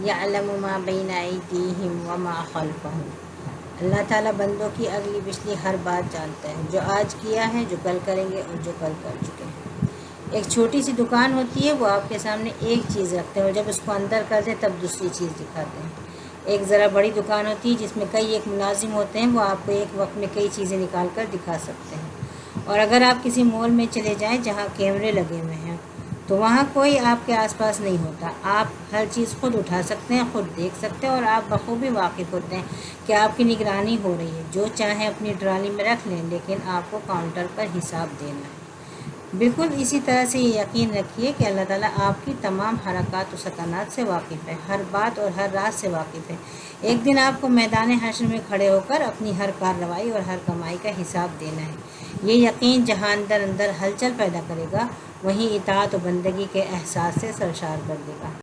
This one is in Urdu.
یعلم ما بین ایدیہم وما خلفہم۔ اللہ تعالیٰ بندوں کی اگلی پچھلی ہر بات جانتا ہے، جو آج کیا ہے، جو کل کریں گے اور جو کل کر چکے ہیں۔ ایک چھوٹی سی دکان ہوتی ہے، وہ آپ کے سامنے ایک چیز رکھتے ہیں اور جب اس کو اندر کر دیں تب دوسری چیز دکھاتے ہیں۔ ایک ذرا بڑی دکان ہوتی ہے جس میں کئی ایک ملازم ہوتے ہیں، وہ آپ کو ایک وقت میں کئی چیزیں نکال کر دکھا سکتے ہیں۔ اور اگر آپ کسی مال میں چلے جائیں جہاں کیمرے لگے ہوئے ہیں تو وہاں کوئی آپ کے آس پاس نہیں ہوتا، آپ ہر چیز خود اٹھا سکتے ہیں، خود دیکھ سکتے ہیں اور آپ بخوبی واقف ہوتے ہیں کہ آپ کی نگرانی ہو رہی ہے۔ جو چاہیں اپنی ٹرالی میں رکھ لیں، لیکن آپ کو کاؤنٹر پر حساب دینا ہے۔ بالکل اسی طرح سے یہ یقین رکھیے کہ اللہ تعالیٰ آپ کی تمام حرکات و سکنات سے واقف ہے، ہر بات اور ہر راز سے واقف ہے۔ ایک دن آپ کو میدان حشر میں کھڑے ہو کر اپنی ہر کارروائی اور ہر کمائی کا حساب دینا ہے۔ یہ یقین جہاں اندر اندر ہلچل پیدا کرے گا، وہیں اطاعت و بندگی کے احساس سے سرشار کر دے گا۔